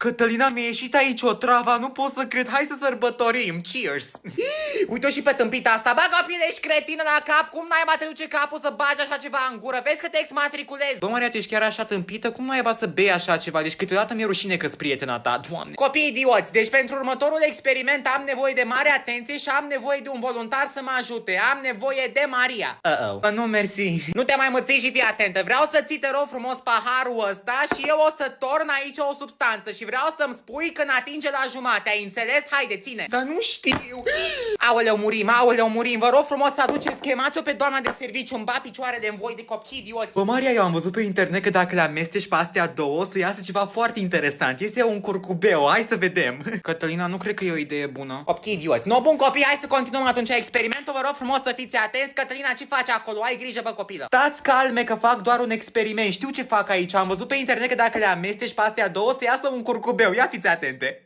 Cătălina, mi-a ieșit aici o travă, nu pot să cred. Hai să sărbătorim. Cheers. Uite-o și pe tâmpita asta. Bă, copile, ești cretină la cap. Cum n-ai te duce capul să bagi așa ceva în gură? Vezi că te exmatriculezi. Bă, Maria, tu ești chiar așa tâmpită? Cum n-ai să bei așa ceva? Deci câteodată mi-e rușine că-s prietena ta, Doamne. Copii idioți, deci pentru următorul experiment am nevoie de mare atenție și am nevoie de un voluntar să mă ajute. Am nevoie de Maria. Bă, nu, mersi. Nu te mai mății și fii atentă. Vreau să ții, te rog frumos, paharul ăsta și eu o să torn aici o substanță și vreau să-mi spui când atinge la jumate. Ai înțeles? Haide, ține. Dar nu știu. Aoleu, murim. Vă rog frumos să aduceți, chemați-o pe doamna de serviciu, îmi bat picioare de învoi de copii idioți. Bă, Maria, eu am văzut pe internet că dacă le amesteci pe astea două, o să iasă ceva foarte interesant. Este un curcubeu, hai să vedem. Cătălina, nu cred că e o idee bună. Copii idioți. No, bun, copii, hai să continuăm atunci experimentul. Vă rog frumos să fiți atenți. Cătălina, ce faci acolo? Ai grijă, bă, copilă. Stați calme că fac doar un experiment. Știu ce fac aici. Am văzut pe internet că dacă le amesteci pe astea două, să iasă un curcubeu. Ia fiți atente.